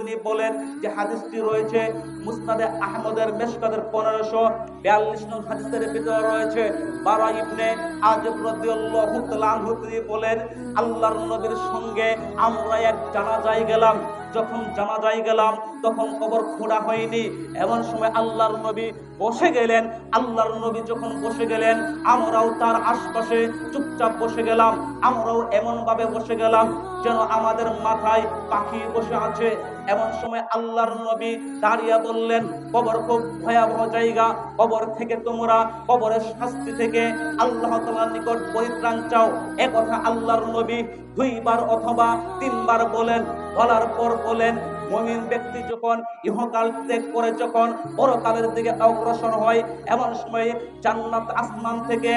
তিনি বলেন যে হাদিসটি রয়েছে মুসনাদে আহমদের মিশকাতের 1542 নং হাদিসের ভিতরে রয়েছে। বারা ইবনে আযিব রাদিয়াল্লাহু তাআলা আনহু তিনি বলেন, আল্লাহর নবীর সঙ্গে আমরা এক জানাজায় গেলাম। যখন জানাজায় গেলাম তখন কবর খোঁড়া হয়নি। এমন সময় আল্লাহর নবী বসে গেলেন। আল্লাহর নবী যখন বসে গেলেন, আমরাও তার আশপাশে চুপচাপ বসে গেলাম। আমরাও এমন ভাবে বসে গেলাম যেন আমাদের মাথায় পাখি বসে আছে। এমন সময় আল্লাহর নবী দাঁড়িয়ে বললেন, কবর খুব ভয়াবহ জায়গা, কবর থেকে তোমরা কবরের শাস্তি থেকে আল্লাহ তাআলার নিকট পরিত্রাণ চাও। এ কথা আল্লাহর নবী 2 বার অথবা 3 বার বলেন। বলার পর বলেন, মুমিন ব্যক্তি যখন ইহকাল ত্যাগ করে যখন পরকালের দিকে অগ্রসর হয়, এমন সময় জান্নাত আসমান থেকে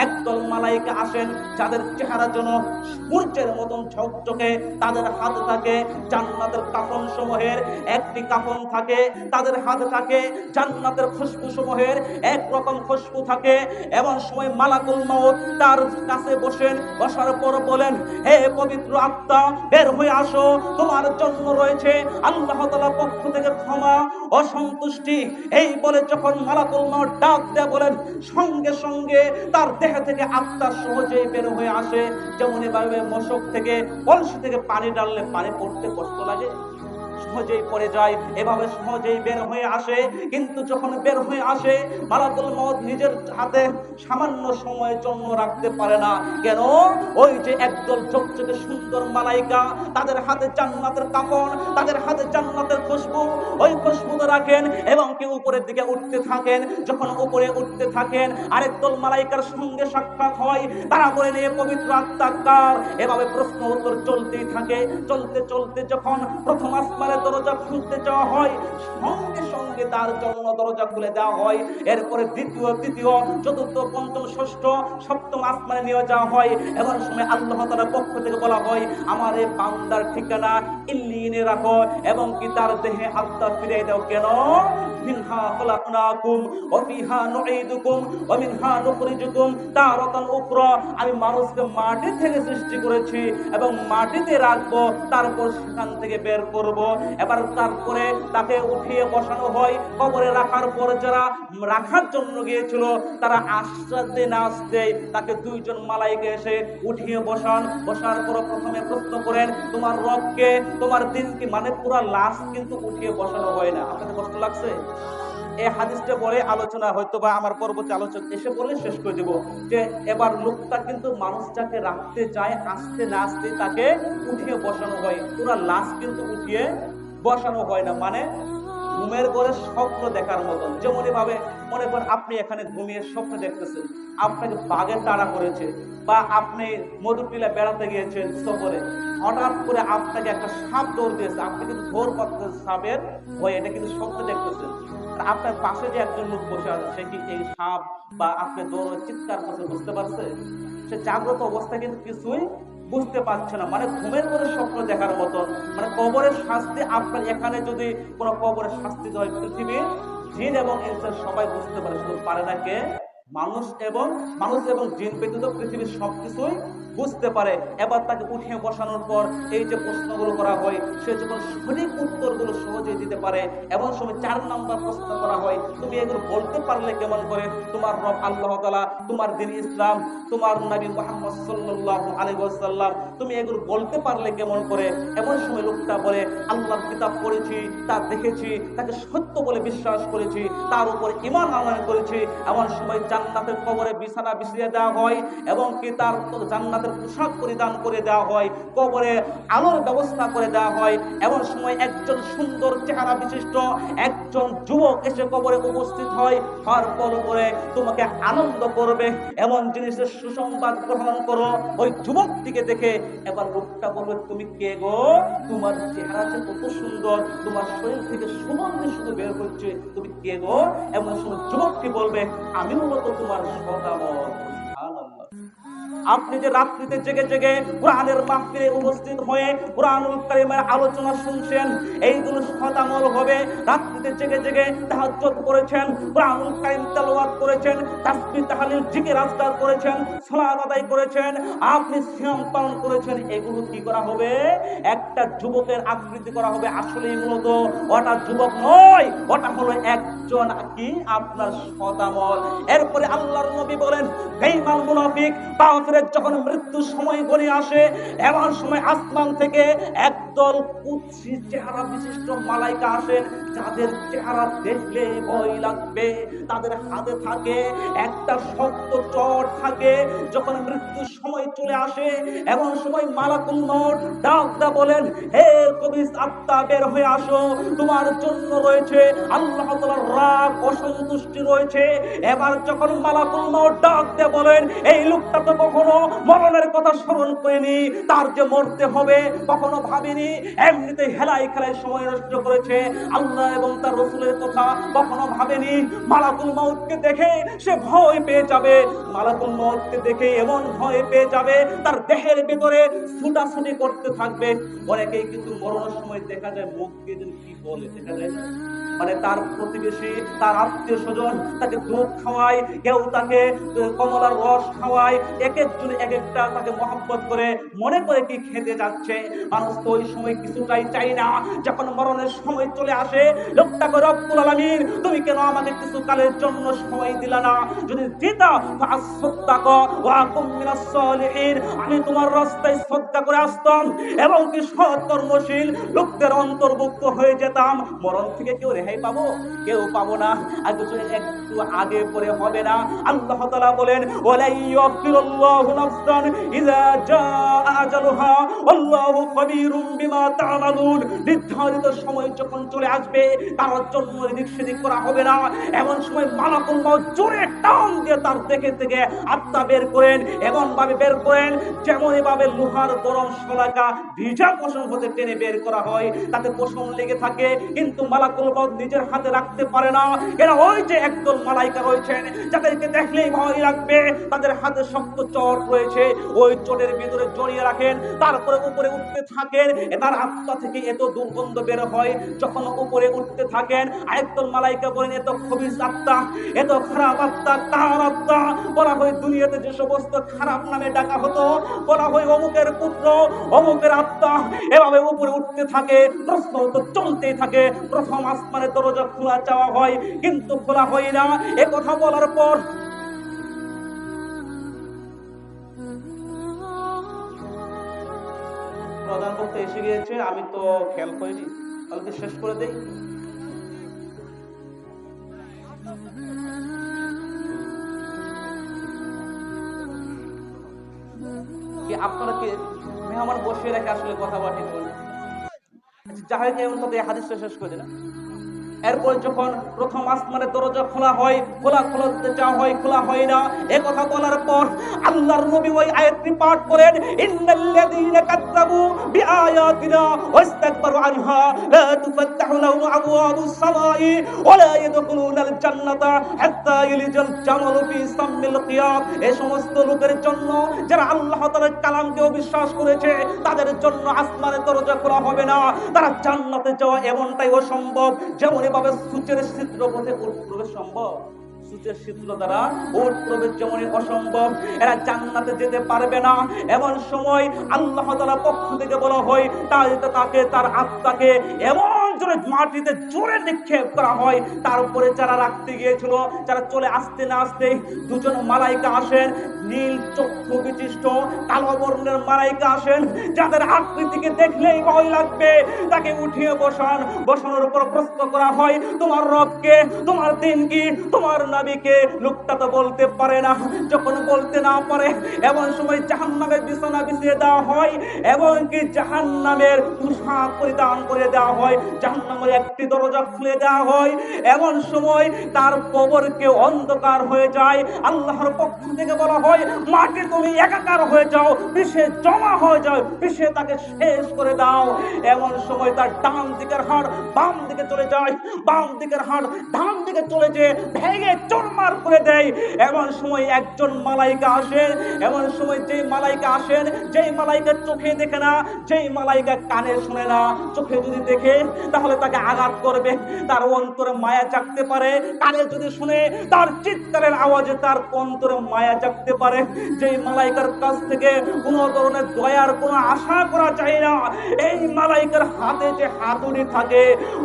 একদল মালাইকা আসেন, যাদের চেহারা যেন সূর্যের মতন ঝকঝকে। তাদের হাত থাকে জান্নাতের কাফন সমূহের একটি কাফন থাকে, তাদের হাত থাকে জান্নাতের খুশবু সমূহের একরকম খুশবু থাকে। এমন সময় মালাকুল মউত তার কাছে বসার পর বলেন, হে পবিত্র আত্মা, বের হয়ে আসো, তোমার জন্য রয়েছে আল্লাহ তাআলার পক্ষ থেকে ক্ষমা ও সন্তুষ্টি। এই বলে যখন মালাকুল মউত ডাক দেয় বলেন, সঙ্গে সঙ্গে তার দেহ থেকে আত্মা সহজেই বের হয়ে আসে। যেমন এভাবে মশক থেকে কলসি থেকে পানি ডাললে পানি পড়তে কষ্ট লাগে, সহজেই পড়ে যায়, এভাবে সহজেই বের হয়ে আসে। কিন্তু যখন বের হয়ে আসে, মালাকুল মউত নিজের হাতে সামান্য সময়ের জন্য রাখতে পারে না। কেন? ওই যে একদল চকচকে সুন্দর মালাইকা, তাদের হাতে জান্নাতের কাফন, তাদের হাতে জান্নাতের খুশবু, ওই খুশবুটা রাখেন এবং কি উপরের দিকে উঠতে থাকেন। যখন উপরে উঠতে থাকেন, আরেক দল মালাইকার সঙ্গে সাক্ষাৎ হয়। তারা বলে নিয়ে পবিত্র আত্মা কার? এভাবে প্রশ্ন উত্তর চলতেই থাকে। চলতে চলতে যখন প্রথম আসমানের দরজা খুলতে যাওয়া হয়, সঙ্গে সঙ্গে তার জন্য দরজা খুলে দেওয়া হয়। এরপরে দ্বিতীয়, তৃতীয়, চতুর্থ, পঞ্চম, ষষ্ঠ, সপ্তম আসমানে নিয়ে যাওয়া হয়। এমন সময় আল্লাহ তাআলার পক্ষ থেকে বলা হয়, আমার এই বান্দার ঠিকানা ইল্লিয়িনে রাখো এবং কি তার দেহে আত্মা ফিরিয়ে দাও। কেন? মিনহা খলাকনাকুম ওয়া ফিহা নুঈদুকুম ওয়া মিনহা নুখরিজুকুম তারাতান উখরা। আমি মানুষকে মাটি থেকে সৃষ্টি করেছি এবং মাটিতে রাখবো, তারপর সেখান থেকে বের করব। এবার তারপরে তাকে উঠিয়ে বসানো হয়। কবরে রাখার পর যারা রাখার জন্য গিয়েছিল, তারা আসতে না আসতে তাকে 2 জন মালাইকা এসে উঠিয়ে বসার পর প্রথমে প্রশ্ন করেন, তোমার রবকে, তোমার দিন কি? মানে পুরা লাশ কিন্তু উঠিয়ে বসানো হয় না। আপনাদের কষ্ট লাগছে? এই হাদিসটা বলে আলোচনা হয়তো বা আমার পরবর্তী আলোচক এসে বলে শেষ করে দেব যে এবার লোকটা কিন্তু মানুষ যাকে রাখতে যায়, আসতে না আসতে তাকে উঠিয়ে বসানো হয়, পুরা লাশ কিন্তু উঠিয়ে বসানো হয় না। মানে ঘুমের ঘরে স্বপ্ন দেখার মতন। যেমন ভাবে মনে করেন আপনি এখানে ঘুমিয়ে স্বপ্ন দেখতেছেন, আপনাকে বাঘে তাড়া করেছে, বা আপনি মধুটিলা বেড়াতে গিয়েছেন সফরে, হঠাৎ করে আপনাকে একটা সাপ দৌড় দিয়েছে, আপনি কিন্তু ভোর করতেছেন সাপের ভয়, এটা কিন্তু স্বপ্ন দেখতেছেন। আপনার পাশে যে একজন লোক বসে আছে, সে কি এই সাপ বা আপনি দৌড় চিৎকার করতে বুঝতে পারছে? সে জাগ্রত অবস্থায় কিন্তু কিছুই বুঝতে পারছে না। মানে ঘুমের করে স্বপ্ন দেখার মতন। মানে কবরের শাস্তি, আপনার এখানে যদি কোনো কবরের শাস্তি হয়, পৃথিবীর জিন এবং ইনসান সবাই বুঝতে পারে, শুধু পারে না কে? মানুষ এবং জিন ব্যতীত পৃথিবীর সবকিছুই বুঝতে পারে। এবার তাকে উঠিয়ে বসানোর পর এই যে প্রশ্নগুলো করা হয়, সে যখন সঠিক উত্তরগুলো সহজেই দিতে পারে, এমন সময় 4 নম্বর প্রশ্ন করা হয়, তুমি এগুলো বলতে পারলে কেমন করে? তোমার রব আল্লাহ তাআলা, তোমার দ্বীন ইসলাম, তোমার নবী মুহাম্মদ সাল্লাল্লাহু আলাইহি ওয়াসাল্লাম, তুমি এগুলো বলতে পারলে কেমন করে? এমন সময় লোকটা বলে, আল্লাহর কিতাব পড়েছি, তা দেখেছি, তাকে সত্য বলে বিশ্বাস করেছি, তার উপর ঈমান আনয়ন করেছি। এমন সময় জান্নাতের কবরে বিছানা বিছিয়ে দেওয়া হয় এবং কি তার জান্নাতের পোশাক পরিধান করে দেওয়া হয়, কবরে আলোর ব্যবস্থা করে দেওয়া হয়। এমন সময় একজন সুন্দর চেহারা বিশিষ্ট একজন যুবক এসে কবরে উপস্থিত হয়, হওয়ার পরে তোমাকে আনন্দ করবে এমন জিনিসের সুসংবাদ গ্রহণ করো। ওই যুবকটিকে দেখে এবার লোকটা বলবে, তুমি কে গো? তোমার চেহারা যে কত সুন্দর, তোমার শরীর থেকে সুগন্ধি শুধু বের হচ্ছে, তুমি কে গো? এমন সময় যুবকটি বলবে, আমি মূলত তোমার সদামত। আপনি যে রাত্রিতে জেগে জেগে কোরআনের মাহফিলে উপস্থিত হয়ে কোরআনুল কারীমের আলোচনা শুনছেন, এইগুলো শতামল হবে। রাত্রিতে জেগে জেগে তাহাজ্জুদ করেছেন, কোরআনুল কারীম তেলাওয়াত করেছেন, তাসবিহ তাহলিল জিকির আজকার করেছেন, সালাত আদায় করেছেন, আপনি সিয়াম পালন করেছেন, এগুলো কি করা হবে? একটা যুবকের আকৃতি করা হবে। আসলে মূলত ওটা যুবক নয়, ওটা হলো একজন কি আপনার শতামল। এরপরে আল্লাহর নবী বলেন, বেঈমান মুনাফিক কাফিরের যখন মৃত্যুর সময় ঘনিয়ে আসে, এমন সময় আসমান থেকে একদল কুৎসিত চেহারা বিশিষ্ট মালাইকা আসেন, যাদের চেহারা দেখলে ভয় লাগবে। তাদের হাতে থাকে একটা শক্ত চট থাকে। যখন মৃত্যুর সময় চলে আসে, এমন সময় মালাকুল মউত ডাকদা বলেন, হে কবিস আত্মা, বের হয়ে আসো, তোমার জন্য রয়েছে আল্লাহ তাআলার রাগ, অসন্তুষ্টি রয়েছে। এবার যখন মালাকুল মউত ডাকতে বলেন, এই লোকটা তো কখনো মরণের কথা স্মরণ করেনি, তার যে মরতে হবে কখনো ভাবেনি, এমনিতে হেলাই খেলায় সময় নষ্ট করেছে, আল্লাহ এবং তার রাসূলের কথা কখনো ভাবেনি। মালাকুল মউতকে দেখে সে ভয় পেয়ে যাবে, মালাকুল মউতকে দেখে এমন ভয় পেয়ে যাবে তার দেহের ভিতরে ছুটাছুটি করতে থাকবে। অনেকেই কিন্তু মরণের সময় দেখা যায় মুখ দিয়ে কি বলে দেখা যায় না, মানে তার প্রতিবেশী, তার আত্মীয় স্বজন তাকে দুধ খাওয়ায়, কেউ তাকে কমলার রস খাওয়ায়, এক একজন এক একটা তাকে মহব্বত করে মনে করে কি খেতে যাচ্ছে। মানুষ তো ওই সময় কিছুটাই চাই না। যখন মরণের সময় চলে আসে, লোকটাকে রব্বুল আলামিন, তুমি কেন আমাকে কিছু কালের জন্য সময় দিলা না? যদি দিতা ফাসসাদাক ওয়া কুম মিনাস সালিহিন, আমি তোমার রাস্তায় সদকা করে আসতাম এবং কি সৎ কর্মশীল লোকদের অন্তর্ভুক্ত হয়ে যেতাম। মরণ থেকে কেউ রেহাই পাবো? কেউ পাবো না। আগে একটু আগে পরে হবে না। আল্লাহ তাআলা বলেন, ওয়ালা ইয়াগফিরুল্লাহু নাফসান ইযা জাআ আজালুহা আল্লাহু খাবীরুম বিমা তা'মালুন। নির্ধারিত সময় যখন চলে আসবে, তার জন্য এদিক সেদিক করা হবে না। এমন সময় মালাকুল মউত জোরে টান দিয়ে তার দেখে থেকে আত্মা বের করেন, এমন ভাবে বের করেন যেমন এভাবে লোহার গরম শলাকা ভিজা পশম হতে টেনে বের করা হয়, তাতে পশম লেগে থাকে, কিন্তু মালাকুল মউত নিজের হাতে রাখতে পারে না। এরা ওই যে একদল মালাইকা রয়েছেন, যাদেরকে দেখলেই ভয় লাগবে, তাদের হাতে শক্ত চট রয়েছে, ওই চটের ভিতরে জড়িয়ে রাখেন, তারপরে উপরে উঠতে থাকেন। তার আত্মা থেকে এত দুর্গন্ধ বের হয়, যখন উপরে উঠতে থাকেন, আরেকদল মালাইকা বলেন, এত খবিস আত্মা, এত খারাপ আত্মা, কার আত্মা? বলা হয় দুনিয়াতে যে সমস্ত খারাপ নামে ডাকা হতো, বলা হয় অমুকের পুত্র, অমুকের আত্মা। এভাবে উপরে উঠতে থাকে, প্রশ্ন তো চলতেই থাকে। প্রথম আসমানের দরজা খোলা চাওয়া হয়, কিন্তু খোলা হয় না। এ কথা বলার পর প্রধান বক্তা এসে গিয়েছে, আমি তো খেয়াল করিনি, তাহলে শেষ করে দেই। আপনারা কি মেহমান বসিয়ে রেখে আসলে কথা বাটি বলেন? যাই হোক, হাদিসটা শেষ করে দিলাম। এরপর যখন প্রথম আসমানের দরজা খোলা হয়, খোলাতে চাওয়া হয়, খোলা হয় না। এই কথা বলার পর আল্লাহর নবী ওই আয়াতটি পাঠ করেন, ইন্নাল্লাযীনা কাযযাবু বিআয়াতিনা ওয়াস্তাকবারু আনহা লা তুফাত্তাহু লাহুম আবওয়াবুস সামাই ওয়া লা ইয়াদখুলুনাল জান্নাতা হাত্তা ইয়ালিজাল জামালু ফি সাম্মিল কিয়াম। এই সমস্ত লোকের জন্য যারা আল্লাহ তাআলার কালামকে অবিশ্বাস করেছে, তাদের জন্য আসমানের দরজা খোলা হবে না, তারা জান্নাতে যাওয়া এমনটাই অসম্ভব। যেমন এভাবে সূচের ছিদ্র পথে প্রবেশ সম্ভব, সূচের ছিদ্র দ্বারা ওর প্রবেশ যেমন অসম্ভব, এরা জান্নাতে যেতে পারবে না। এমন সময় আল্লাহ তাআলার পক্ষ থেকে বলা হয়, তাকে তার আত্মাকে এমন জোরে মাটিতে জোরে নিক্ষেপ করা হয়। তারপরে যারা রাখতে গিয়েছিল, যারা চলে আসতে না আসতে দুজন মালাইকা আসেন, নীল চক্ষু বিশিষ্ট কালো বর্ণের মালাইকা আসেন, যাদের আকৃতিকে দেখলেই ভয় লাগবে। তাকে উঠিয়ে বসানোর উপর প্রশ্ন করা হয়, তোমার রবকে, তোমার দিন কি, তোমার নবীকে? লোকটা তো বলতে পারে না। যখন বলতে না পারে, এমন সময় জাহান্নামের বিছানা বিছিয়ে দেওয়া হয় এবং কি জাহান্নামের পোশাক পরিধান করে দেওয়া হয়। জাহান্নামের একটি দরজা খুলে দেওয়া হয়, এমন সময় তার কবরকে অন্ধকার হয়ে যায়। আল্লাহর পক্ষ থেকে বলা হয়, মাটি তুমি একাকার হয়ে যাও, পিছে জমা হয়ে যাও, পিছে তাকে শেষ করে দাও। এমন সময় তার ডান দিকের হাড় বাম দিকে চলে যায়, বাম দিকের হাড় ডান দিকে চলে যেয়ে ভেঙে চুরমার করে দেয়। এমন সময় একজন মালাইকা আসেন, এমন সময় যেই মালাইকা আসেন, যেই মালাইকা চোখে দেখে না, যেই মালাইকা কানে শুনে না, চোখে যদি দেখে তাহলে তাকে আঘাত করবে, তার অন্তরে মায়া জাগতে পারে, কানে যদি শুনে তার চিৎকারের আওয়াজে তার অন্তরে মায়া জাগতে পারে। যেই মালাইকার কাছ থেকে কোনো ধরনের দয়ার কোনো আশা করা যায় না, এই মালাইকার হাতে যে হাতুড়ি থাকে,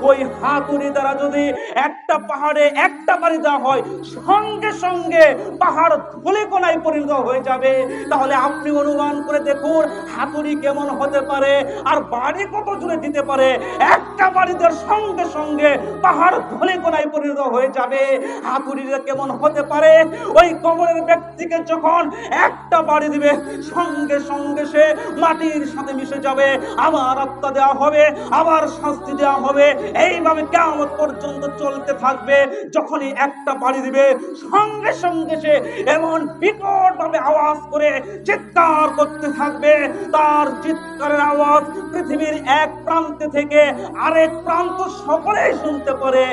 ওই হাতুড়ি দ্বারা যদি একটা পাহাড়ে একটা বাড়ি দেওয়া হয়, সঙ্গে সঙ্গে পাহাড় ধূলিকণায় পরিণত হয়ে যাবে। তাহলে আপনি অনুমান করে দেখুন হাতুড়ি কেমন হতে পারে আর বাড়ি কত জুড়ে দিতে পারে। একটা বাড়ি দেওয়ার সঙ্গে সঙ্গে পাহাড় ধূলিকণায় পরিণত হয়ে যাবে। হাতুড়িটা কেমন হতে পারে? ওই কবরের ব্যক্তিকে যখন একটা বাড়ি দিবে, সঙ্গে সঙ্গে সে মাটির সাথে মিশে যাবে, আবার আত্মা দেওয়া হবে, আবার শাস্তি দেওয়া হবে, এইভাবে কিয়ামত পর্যন্ত চলতে থাকবে। যখনই একটা বাড়ি দিবে, সঙ্গে সঙ্গে সে এমন বিকট ভাবে আওয়াজ করে চিৎকার করতে থাকবে। তার চিৎকারের আওয়াজ পৃথিবীর এক প্রান্ত থেকে আরেক প্রান্ত সকলেই শুনতে পারে।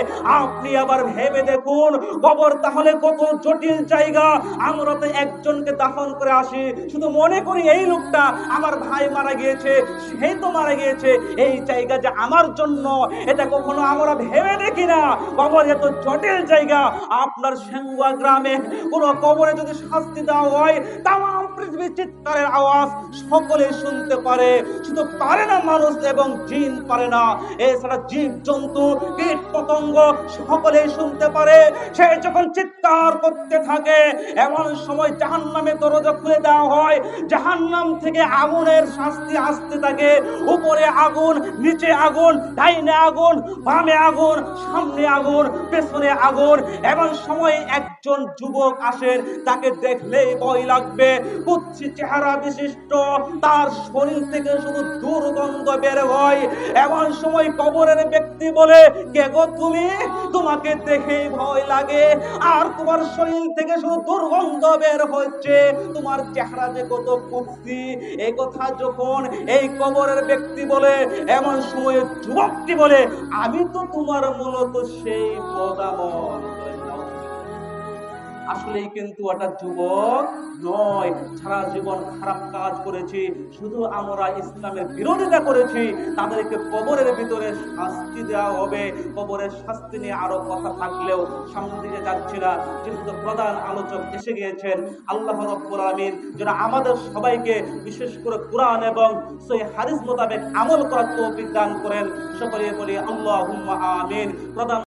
আপনি আবার ভেবে দেখুন কবর তাহলে কত জটিল জায়গা। আমরা তো একজনকে দাফন করে আসি, শুধু মনে করি এই লোকটা আমার ভাই মারা গিয়েছে, সেই তো মারা গিয়েছে, এই জায়গা যে আমার জন্য, এটা কখনো আমরা ভেবে দেখি না কবর এত জটিল জায়গা। আপনার সেঙ্গুয়া গ্রামে কোন কবরে যদি শাস্তি দেওয়া হয়, তাম পৃথিবীর চিৎকারের আওয়াজ সকলে শুনতে পারে, শুধু পারে না মানুষ এবং জিন পারে না, এছাড়া জীব জন্তু কীট পতঙ্গ সকলেই শুনতে পারে। সে যখন চিৎকার করতে থাকে, এমন সময় জাহান্নামের দরজা খুলে দেওয়া হয়, জাহান্নাম থেকে আগুনের শাস্তি আসতে থাকে। উপরে আগুন, নিচে আগুন, ডাইনে আগুন, বামে আগুন, সামনে আগুন, পেছনে আগুন। এমন সময় একজন যুবক আসেন, তাকে দেখলেই ভয় লাগবে। কুৎসি চেহারা বিশিষ্ট, তার শরীর থেকে শুধু দুর্গন্ধ বের হয়। এমন সময় কবরের ব্যক্তি বলে, কে গো তুমি? তোমাকে দেখে ভয় লাগে আর তোমার শরীর থেকে শুধু দুর্গন্ধ বের হচ্ছে, তোমার চেহারা যে কত কুৎসি। এই কথা যখন এই কবরের ব্যক্তি বলে, এমন সময় যুবকটি বলে, আমি তো তোমার মূলত সেই প্রজামন। আসলেই কিন্তু একটা যুবক নয়, সারা জীবন খারাপ কাজ করেছি, শুধু আমরা ইসলামের বিরোধিতা করেছি, তাদেরকে কবরের ভিতরে শাস্তি দেওয়া হবে। কবরের শাস্তি নিয়ে আরো কথা থাকলেও সামনে দিকে যাচ্ছি না, যেহেতু প্রধান আলোচক এসে গিয়েছেন। আল্লাহ রাব্বুল আলামিন যেন আমাদের সবাইকে বিশেষ করে কোরআন এবং সহিহ হাদিস মোতাবেক আমল করার তৌফিক দান করেন। সকলে বলি আল্লাহুম্মা আমিন। প্রধান